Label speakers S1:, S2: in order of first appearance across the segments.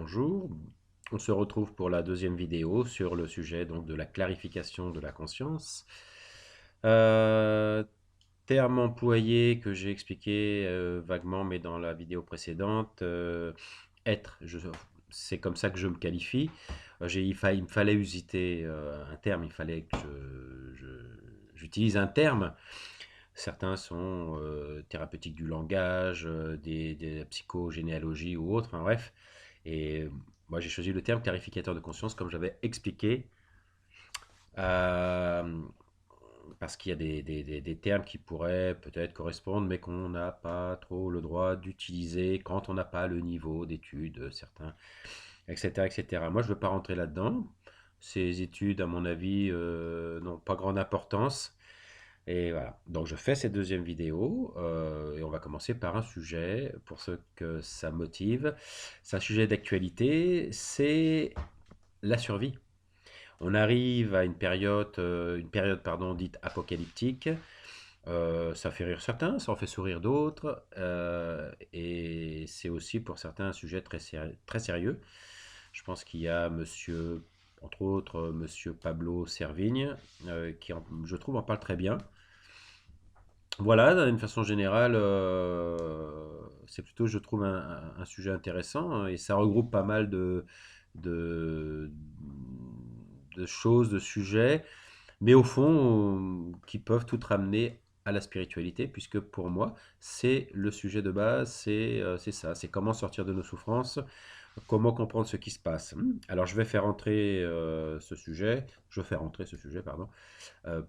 S1: Bonjour, on se retrouve pour la deuxième vidéo sur le sujet donc de la clarification de la conscience. Euh, Terme employé que j'ai expliqué vaguement mais dans la vidéo précédente, être, c'est comme ça que je me qualifie. Il me fallait usiter un terme, il fallait que j'utilise un terme. Certains sont thérapeutiques du langage, des psychogénéalogies ou autres, enfin, bref. Et moi, j'ai choisi le terme clarificateur de conscience, comme j'avais expliqué, euh, parce qu'il y a des termes qui pourraient peut-être correspondre, mais qu'on n'a pas trop le droit d'utiliser quand on n'a pas le niveau d'études, certains, etc., etc. Moi, je ne veux pas rentrer là-dedans. Ces études, à mon avis, n'ont pas grande importance. Et voilà, donc je fais cette deuxième vidéo et on va commencer par un sujet pour ceux que ça motive. C'est un sujet d'actualité, c'est la survie. On arrive à une période pardon, dite apocalyptique. Ça fait rire certains, ça en fait sourire d'autres, et c'est aussi pour certains un sujet très sérieux. Je pense qu'il y a monsieur, entre autres, monsieur Pablo Servigne, je trouve, en parle très bien. Voilà, d'une façon générale, c'est plutôt, je trouve, un sujet intéressant hein, et ça regroupe pas mal de, de choses, de sujets, mais au fond, qui peuvent tout ramener à la spiritualité, puisque pour moi, c'est le sujet de base, c'est ça, c'est comment sortir de nos souffrances, comment comprendre ce qui se passe. Alors, je fais rentrer ce sujet, pardon,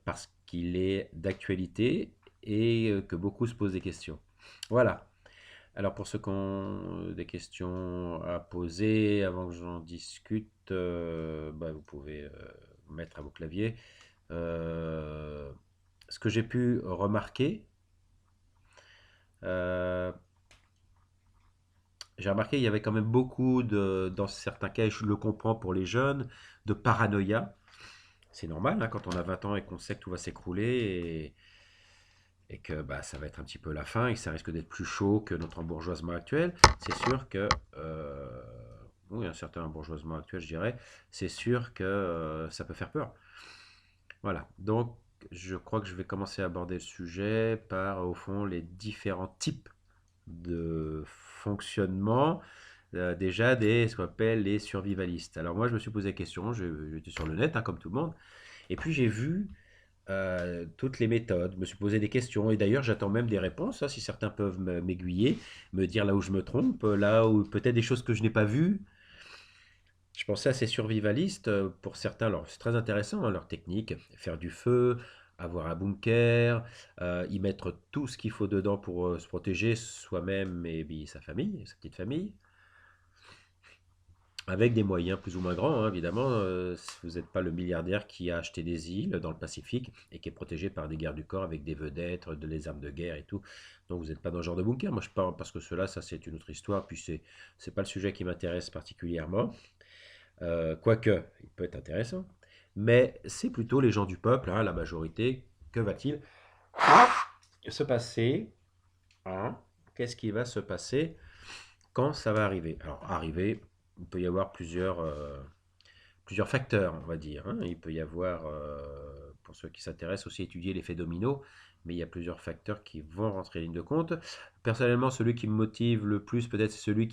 S1: parce qu'il est d'actualité et que beaucoup se posent des questions. Voilà. Alors pour ceux qui ont des questions à poser avant que j'en discute, bah, vous pouvez mettre à vos claviers. Euh, Ce que j'ai pu remarquer, euh, j'ai remarqué qu'il y avait quand même beaucoup dans certains cas, et je le comprends pour les jeunes, de paranoïa. C'est normal hein, quand on a 20 ans et qu'on sait que tout va s'écrouler et que bah, ça va être un petit peu la fin et que ça risque d'être plus chaud que notre embourgeoisement actuel, c'est sûr que, oui, un certain embourgeoisement actuel, je dirais, c'est sûr que ça peut faire peur. Voilà, donc je crois que je vais commencer à aborder le sujet par, au fond, les différents types de fonctionnement, déjà ce qu'on appelle les survivalistes. Alors moi, je me suis posé la question, j'étais sur le net, hein, comme tout le monde, et puis j'ai vu toutes les méthodes, me suis posé des questions et d'ailleurs j'attends même des réponses, hein, si certains peuvent m'aiguiller, me dire là où je me trompe, là où peut-être des choses que je n'ai pas vues. Je pensais à ces survivalistes, pour certains, alors c'est très intéressant, hein, leur technique, faire du feu, avoir un bunker, y mettre tout ce qu'il faut dedans pour se protéger soi-même et puis sa famille, sa petite famille. Avec des moyens plus ou moins grands, hein, évidemment. Vous n'êtes pas le milliardaire qui a acheté des îles dans le Pacifique et qui est protégé par des gardes du corps avec des vedettes, des armes de guerre et tout. Donc vous n'êtes pas dans ce genre de bunker. Moi je parle parce que cela, ça c'est une autre histoire. Puis c'est pas le sujet qui m'intéresse particulièrement. Quoique, il peut être intéressant. Mais c'est plutôt les gens du peuple, hein, la majorité. Que va-t-il se passer hein Qu'est-ce qui va se passer quand ça va arriver? Alors arriver, il peut y avoir plusieurs facteurs, on va dire, hein. Il peut y avoir, pour ceux qui s'intéressent, aussi étudier l'effet domino, mais il y a plusieurs facteurs qui vont rentrer en ligne de compte. Personnellement, celui qui me motive le plus, peut-être c'est celui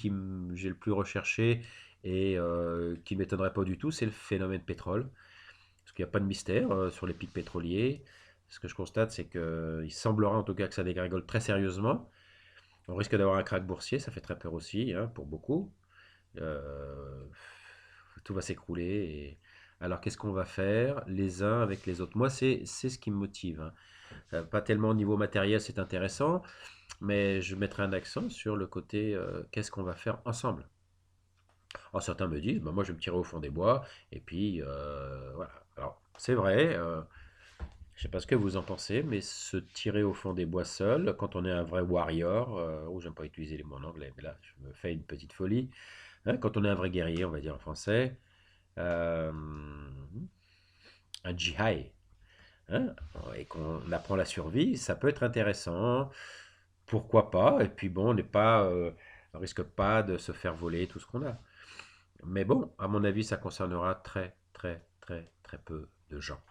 S1: j'ai le plus recherché et qui ne m'étonnerait pas du tout, c'est le phénomène pétrole. Parce qu'il n'y a pas de mystère sur les pics pétroliers. Ce que je constate, c'est qu'il semblera en tout cas que ça dégringole très sérieusement. On risque d'avoir un krach boursier, ça fait très peur aussi hein, pour beaucoup. Euh, Tout va s'écrouler. Alors qu'est-ce qu'on va faire les uns avec les autres? Moi, c'est ce qui me motive, hein. Pas tellement au niveau matériel, c'est intéressant, mais je mettrai un accent sur le côté qu'est-ce qu'on va faire ensemble. Alors certains me disent, bah, moi je vais me tirer au fond des bois, et puis voilà. Alors c'est vrai, je sais pas ce que vous en pensez, mais se tirer au fond des bois seul, quand on est un vrai warrior, oh j'aime pas utiliser les mots en anglais, mais là je me fais une petite folie, hein, quand on est un vrai guerrier, on va dire en français, euh, un jihad, hein, et qu'on apprend la survie, ça peut être intéressant. Pourquoi pas? Et puis bon, on risque pas de se faire voler tout ce qu'on a. Mais bon, à mon avis, ça concernera très, très, très, très peu de gens.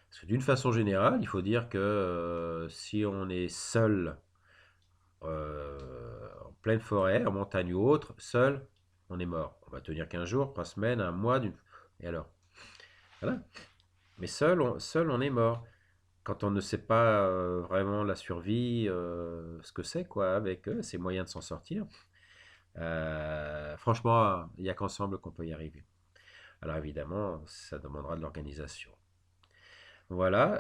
S1: Parce que d'une façon générale, il faut dire que si on est seul en pleine forêt, en montagne ou autre, seul, on est mort. On va tenir 15 jours, 3 semaines, un mois, et alors? Voilà. Mais seul, on est mort. Quand on ne sait pas vraiment la survie, ce que c'est, quoi, avec ses moyens de s'en sortir, franchement, il n'y a qu'ensemble qu'on peut y arriver. Alors évidemment, ça demandera de l'organisation. Voilà,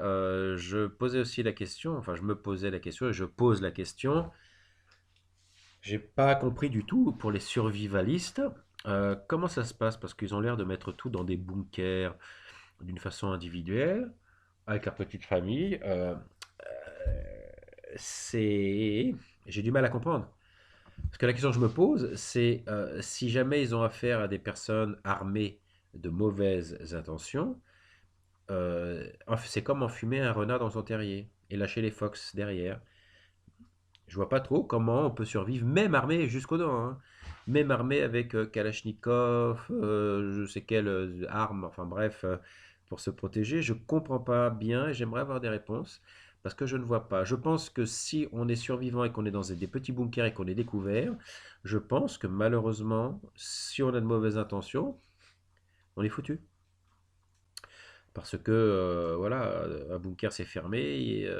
S1: je posais aussi la question, enfin je me posais la question et je pose la question. J'ai pas compris du tout pour les survivalistes. Comment ça se passe? Parce qu'ils ont l'air de mettre tout dans des bunkers d'une façon individuelle, avec leur petite famille. C'est... J'ai du mal à comprendre. Parce que la question que je me pose, c'est si jamais ils ont affaire à des personnes armées de mauvaises intentions, c'est comme enfumer un renard dans son terrier et lâcher les fox derrière. Je vois pas trop comment on peut survivre, même armé jusqu'aux dents, hein. Même armé avec Kalachnikov, je sais quelle arme, enfin bref, pour se protéger. Je comprends pas bien et j'aimerais avoir des réponses parce que je ne vois pas. Je pense que si on est survivant et qu'on est dans des petits bunkers et qu'on est découvert, je pense que malheureusement, si on a de mauvaises intentions, on est foutu. Parce que, voilà, un bunker c'est fermé, et,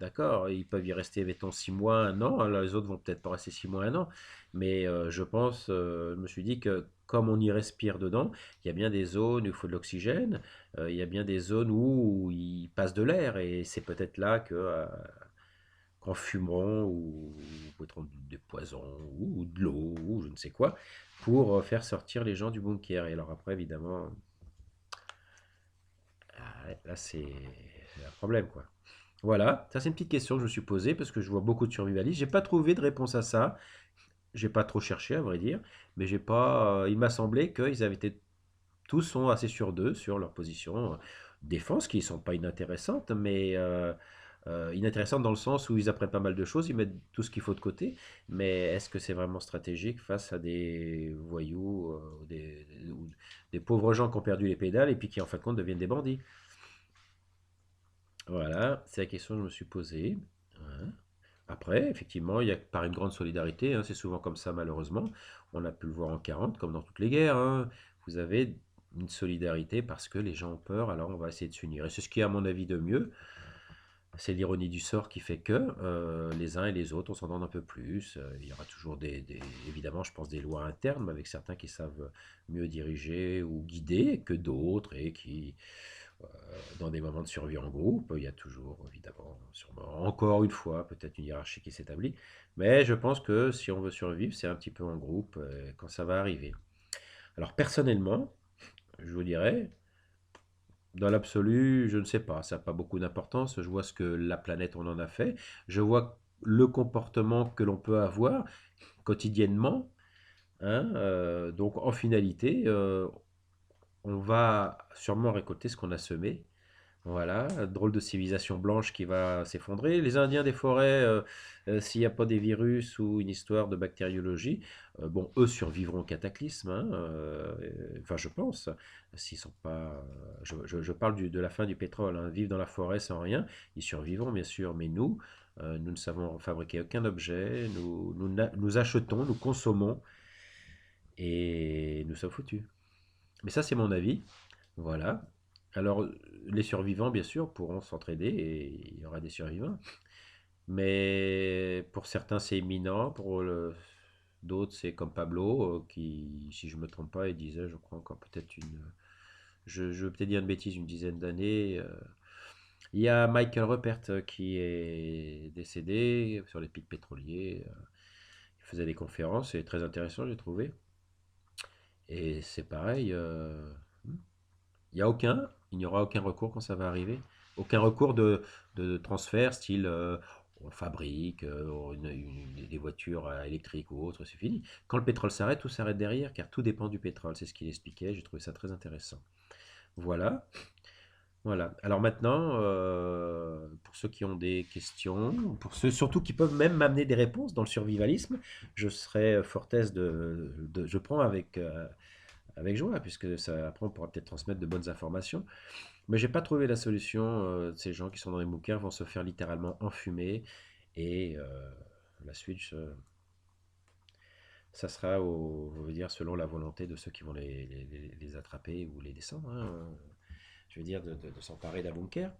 S1: d'accord, ils peuvent y rester, mettons, 6 mois, un an. Là, les autres vont peut-être pas rester 6 mois, un an. Mais je pense, je me suis dit que comme on y respire dedans, il y a bien des zones où il faut de l'oxygène, il y a bien des zones où il passe de l'air. Et c'est peut-être là que, qu'en fumeront ou mettront des poisons ou de l'eau ou je ne sais quoi pour faire sortir les gens du bunker. Et alors après, évidemment, ouais, là, c'est un problème, quoi. Voilà, ça c'est une petite question que je me suis posée parce que je vois beaucoup de survivalistes. J'ai pas trouvé de réponse à ça. J'ai pas trop cherché, à vrai dire, mais j'ai pas. Il m'a semblé qu'ils avaient été tous sont assez sûrs d'eux, sur leur position défense, qui sont pas inintéressantes, mais inintéressantes dans le sens où ils apprennent pas mal de choses, ils mettent tout ce qu'il faut de côté. Mais est-ce que c'est vraiment stratégique face à des voyous, ou des pauvres gens qui ont perdu les pédales et puis qui en fin de compte deviennent des bandits? Voilà, c'est la question que je me suis posée. Hein. Après, effectivement, il y a par une grande solidarité, hein, c'est souvent comme ça malheureusement. On a pu le voir en 40, comme dans toutes les guerres, hein. Vous avez une solidarité parce que les gens ont peur, alors on va essayer de s'unir. Et c'est ce qui est à mon avis de mieux. C'est l'ironie du sort qui fait que les uns et les autres, on s'entend un peu plus. Il y aura toujours évidemment, je pense, des lois internes, mais avec certains qui savent mieux diriger ou guider que d'autres et qui, euh, dans des moments de survie en groupe, il y a toujours, évidemment, sûrement, encore une fois, peut-être une hiérarchie qui s'établit. Mais je pense que si on veut survivre, c'est un petit peu en groupe quand ça va arriver. Alors personnellement, je vous dirais, dans l'absolu, je ne sais pas, ça n'a pas beaucoup d'importance. Je vois ce que la planète on en a fait. Je vois le comportement que l'on peut avoir quotidiennement, hein, donc en finalité, on va sûrement récolter ce qu'on a semé. Voilà, drôle de civilisation blanche qui va s'effondrer. Les Indiens des forêts, s'il n'y a pas des virus ou une histoire de bactériologie, bon, eux survivront au cataclysme, hein, enfin je pense, s'ils sont pas... je parle de la fin du pétrole, hein, vivre dans la forêt sans rien, ils survivront bien sûr, mais nous, nous ne savons fabriquer aucun objet, nous achetons, nous consommons, et nous sommes foutus. Mais ça c'est mon avis, voilà. Alors, les survivants, bien sûr, pourront s'entraider et il y aura des survivants. Mais pour certains, c'est imminent. D'autres, c'est comme Pablo, qui, si je ne me trompe pas, il disait, je crois, encore peut-être je veux peut-être dire une bêtise, une dizaine d'années. Il y a Michael Ruppert qui est décédé sur les pics pétroliers. Il faisait des conférences, c'est très intéressant, j'ai trouvé. Et c'est pareil. Il n'y aura aucun recours quand ça va arriver. Aucun recours de transfert, style on fabrique des voitures électriques ou autres, c'est fini. Quand le pétrole s'arrête, tout s'arrête derrière, car tout dépend du pétrole. C'est ce qu'il expliquait, j'ai trouvé ça très intéressant. Voilà. Voilà. Alors maintenant, pour ceux qui ont des questions, pour ceux surtout qui peuvent même m'amener des réponses dans le survivalisme, je serai fort aise je prends avec joie, puisque ça, après on pourra peut-être transmettre de bonnes informations. Mais j'ai pas trouvé la solution. Ces gens qui sont dans les bouquins vont se faire littéralement enfumer, et la suite, ça sera on va dire, selon la volonté de ceux qui vont les attraper ou les descendre, hein. Je veux dire, de s'emparer d'un bunker.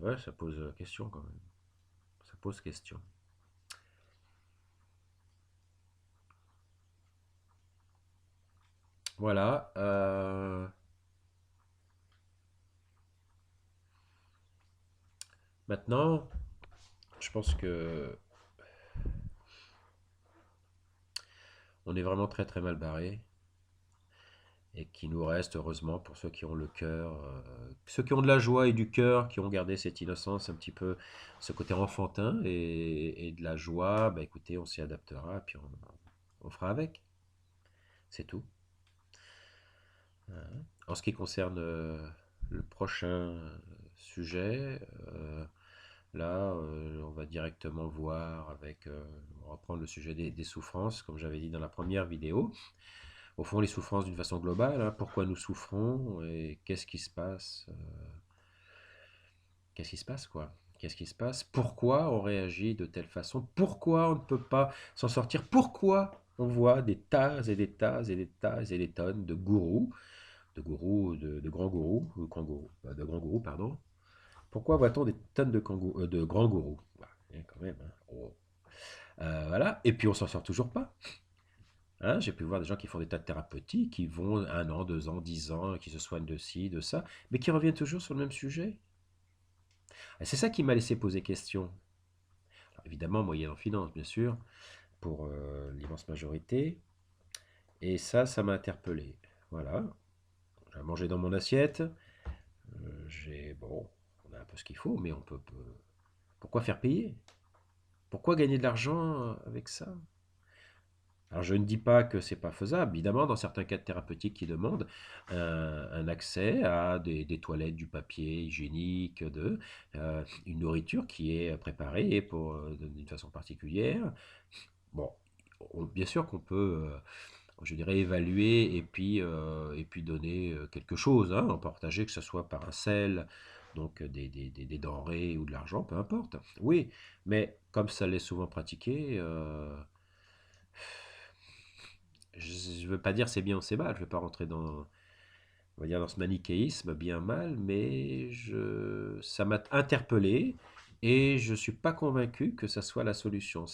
S1: Ouais, ça pose question quand même. Ça pose question. Voilà. Maintenant, je pense que on est vraiment très très mal barré, et qu'il nous reste, heureusement, pour ceux qui ont le cœur, ceux qui ont de la joie et du cœur, qui ont gardé cette innocence un petit peu, ce côté enfantin et de la joie. Bah écoutez, on s'y adaptera, puis on fera avec. C'est tout. En ce qui concerne le prochain sujet, là, on va directement voir on va prendre le sujet des souffrances, comme j'avais dit dans la première vidéo. Au fond, les souffrances d'une façon globale, hein, pourquoi nous souffrons et qu'est-ce qui se passe, qu'est-ce qui se passe, quoi? Qu'est-ce qui se passe? Pourquoi on réagit de telle façon? Pourquoi on ne peut pas s'en sortir? Pourquoi on voit des tas et des tas et des tas et des tonnes de grands gourous, de grands gourous, pardon. Pourquoi voit-on des tonnes de grands gourous? Bah, quand même, hein. Oh. Voilà. Et puis on s'en sort toujours pas, hein. J'ai pu voir des gens qui font des tas de thérapeutiques, qui vont 1 an, 2 ans, 10 ans, qui se soignent de ci, de ça, mais qui reviennent toujours sur le même sujet. Et c'est ça qui m'a laissé poser question. Alors, évidemment, moyenne en finance, bien sûr, pour l'immense majorité. Et ça m'a interpellé. Voilà. J'ai mangé dans mon assiette. Bon, on a un peu ce qu'il faut, mais pourquoi faire payer? Pourquoi gagner de l'argent avec ça? Alors je ne dis pas que c'est pas faisable, évidemment, dans certains cadres thérapeutiques qui demandent un accès à des toilettes, du papier hygiénique, une nourriture qui est préparée d'une façon particulière. Bon, bien sûr qu'on peut, je dirais, évaluer et puis donner quelque chose, hein, en partager, que ce soit par un sel, donc des denrées ou de l'argent, peu importe. Oui, mais comme ça l'est souvent pratiqué, je ne veux pas dire c'est bien ou c'est mal, je ne vais pas rentrer on va dire dans ce manichéisme bien mal, mais ça m'a interpellé, et je ne suis pas convaincu que ça soit la solution.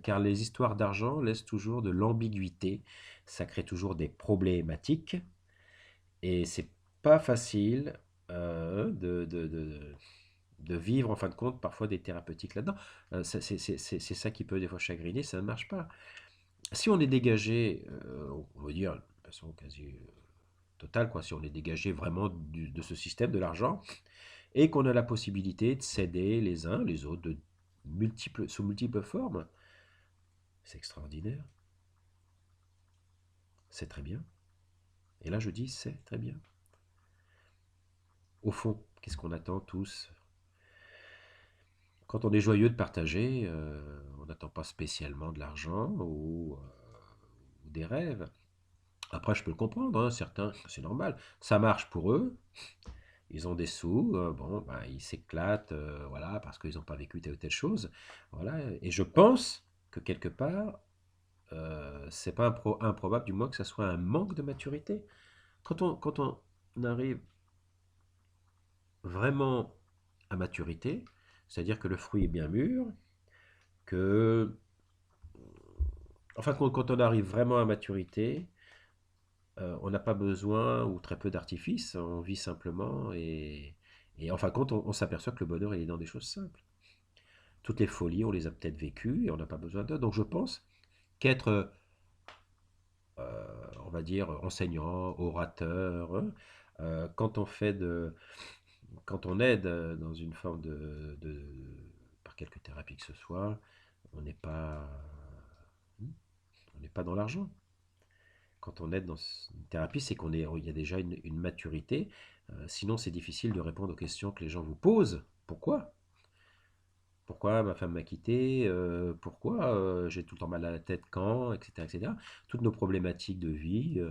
S1: Car les histoires d'argent laissent toujours de l'ambiguïté, ça crée toujours des problématiques, et c'est pas facile de vivre en fin de compte parfois des thérapeutiques là-dedans. C'est ça qui peut des fois chagriner, ça ne marche pas. Si on est dégagé, on va dire de façon quasi totale, quoi, si on est dégagé vraiment de ce système de l'argent, et qu'on a la possibilité de s'aider les uns les autres sous multiples formes, c'est extraordinaire, c'est très bien. Et là, je dis, c'est très bien. Au fond, qu'est-ce qu'on attend tous? Quand on est joyeux de partager, on n'attend pas spécialement de l'argent ou des rêves. Après, je peux le comprendre, hein, certains, c'est normal. Ça marche pour eux, ils ont des sous, bon, ben, ils s'éclatent, voilà, parce qu'ils n'ont pas vécu telle ou telle chose. Voilà, et je pense que quelque part, c'est pas improbable, du moins, que ça soit un manque de maturité. Quand on arrive vraiment à maturité, c'est-à-dire que le fruit est bien mûr, que, enfin, quand on arrive vraiment à maturité, on n'a pas besoin ou très peu d'artifices, on vit simplement, et en fin de compte, on s'aperçoit que le bonheur, il est dans des choses simples. Toutes les folies, on les a peut-être vécues et on n'a pas besoin d'eux. Donc je pense qu'être, on va dire, enseignant, orateur, hein, quand on quand on aide dans une forme par quelque thérapie que ce soit, on n'est pas, on n'est pas dans l'argent. quand on est dans une thérapie, c'est il y a déjà une maturité. Sinon, c'est difficile de répondre aux questions que les gens vous posent. Pourquoi? Pourquoi ma femme m'a quitté? Pourquoi j'ai tout le temps mal à la tête quand? Etc. etc. Toutes nos problématiques de vie.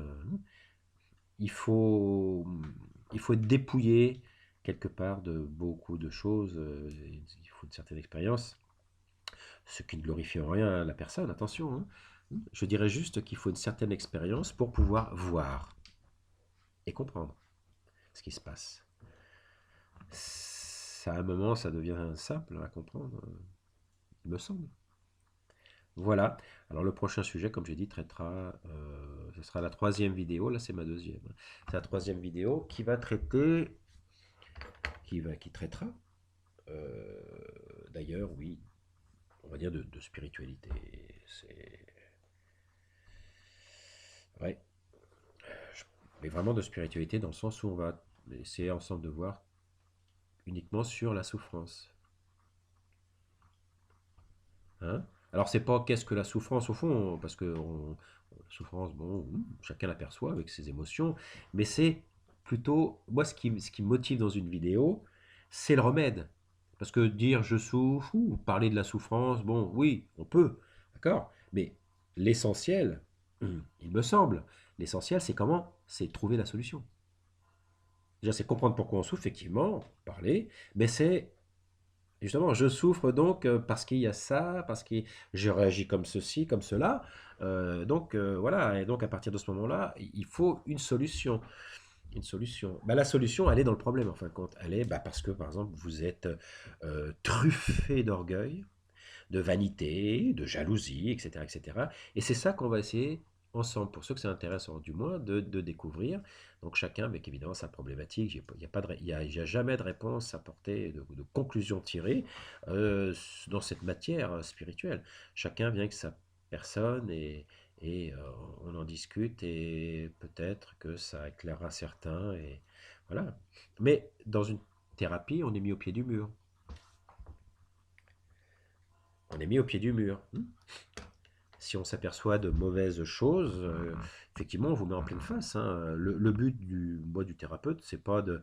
S1: Il faut, il faut être dépouillé quelque part de beaucoup de choses. Il faut une certaine expérience, ce qui ne glorifie en rien la personne, attention, hein. Je dirais juste qu'il faut une certaine expérience pour pouvoir voir et comprendre ce qui se passe. À un moment, ça devient simple à comprendre, il me semble. Voilà. Alors le prochain sujet, comme j'ai dit, traitera, ce sera la troisième vidéo. Là, c'est ma deuxième. C'est la troisième vidéo qui va traiter, qui traitera, euh, d'ailleurs, oui, on va dire de spiritualité. C'est, ouais, mais vraiment de spiritualité dans le sens où on va essayer ensemble de voir uniquement sur la souffrance. Hein? Alors, c'est pas qu'est-ce que la souffrance au fond, parce que la souffrance, bon, chacun l'aperçoit avec ses émotions, mais c'est plutôt, moi, ce qui me motive dans une vidéo, c'est le remède. Parce que dire je souffre ou parler de la souffrance, bon, oui, on peut, d'accord, mais l'essentiel, il me semble, l'essentiel, c'est comment? C'est trouver la solution. Déjà, c'est comprendre pourquoi on souffre, effectivement, parler, mais c'est justement, je souffre donc parce qu'il y a ça, parce que je réagis comme ceci, comme cela. Donc voilà, et donc à partir de ce moment-là, il faut une solution. Une solution. Bah, la solution, elle est dans le problème en fin de compte. Elle est parce que par exemple, vous êtes truffé d'orgueil, de vanité, de jalousie, etc. etc. Et cetera. Et c'est ça qu'on va essayer ensemble, pour ceux que ça intéresse du moins, de découvrir. Donc chacun avec évidemment sa problématique. Il n'y a, pas de, il y a jamais de réponse apportée, de conclusion tirée dans cette matière spirituelle. Chacun vient avec sa personne et on en discute et peut-être que ça éclairera certains. Et voilà. Mais dans une thérapie, on est mis au pied du mur. On est mis au pied du mur. Si on s'aperçoit de mauvaises choses, effectivement, on vous met en pleine face, hein. Le but du thérapeute, c'est pas de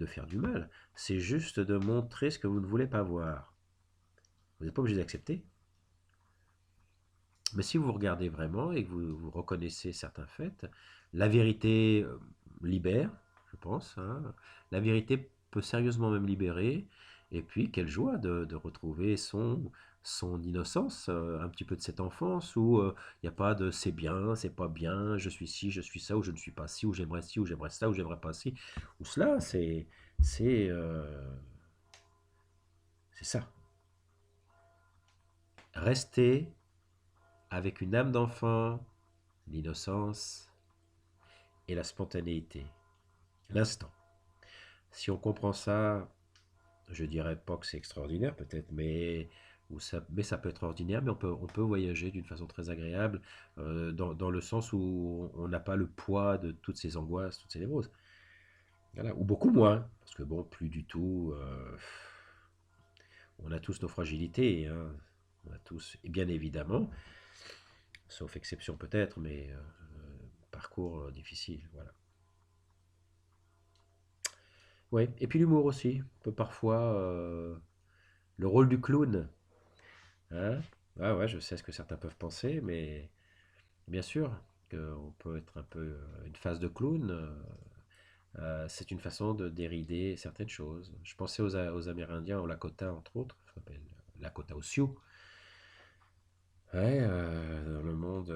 S1: faire du mal, c'est juste de montrer ce que vous ne voulez pas voir. Vous n'êtes pas obligé d'accepter, mais si vous regardez vraiment et que vous reconnaissez certains faits, la vérité libère, je pense, hein. La vérité peut sérieusement même libérer. Et puis, quelle joie de retrouver son innocence, un petit peu de cette enfance où il n'y a pas de c'est bien, c'est pas bien, je suis ci, je suis ça, ou je ne suis pas ci, ou j'aimerais ça, ou j'aimerais pas ci, ou cela, c'est, euh, c'est ça. Rester avec une âme d'enfant, l'innocence et la spontanéité, l'instant. Si on comprend ça, je dirais pas que c'est extraordinaire peut-être, mais ça peut être ordinaire, mais on peut voyager d'une façon très agréable, dans le sens où on n'a pas le poids de toutes ces angoisses, toutes ces névroses. Voilà, ou beaucoup moins, parce que bon, plus du tout. On a tous nos fragilités, hein. On a tous, et bien évidemment, sauf exception peut-être, mais parcours difficile, voilà. Ouais, et puis l'humour aussi, on peut parfois le rôle du clown, hein. Ah ouais, je sais ce que certains peuvent penser, mais bien sûr qu'on peut être un peu une phase de clown. C'est une façon de dérider certaines choses. Je pensais aux Amérindiens, aux Lakota entre autres, ça s'appelle Lakota aux Sioux. Ouais, dans le monde,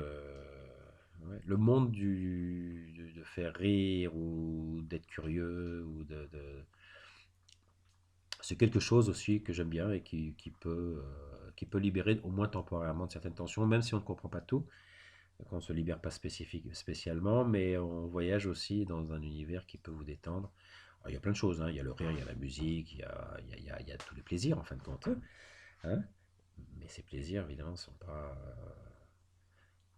S1: ouais, le monde de faire rire ou d'être curieux c'est quelque chose aussi que j'aime bien et qui peut libérer au moins temporairement de certaines tensions, même si on ne comprend pas tout, qu'on ne se libère pas spécialement, mais on voyage aussi dans un univers qui peut vous détendre. Alors, il y a plein de choses, hein. Il y a le rire, il y a la musique, il y a tous les plaisirs en fin de compte, hein. Mais ces plaisirs, évidemment, sont pas,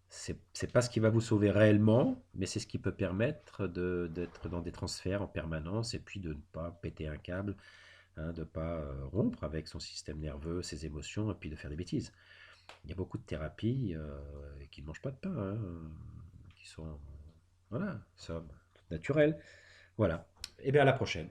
S1: c'est pas ce qui va vous sauver réellement, mais c'est ce qui peut permettre d'être dans des transferts en permanence et puis de ne pas péter un câble, hein, de ne pas rompre avec son système nerveux, ses émotions, et puis de faire des bêtises. Il y a beaucoup de thérapies qui ne mangent pas de pain, hein, qui sont, voilà, sobres, naturelles. Voilà. Et bien à la prochaine.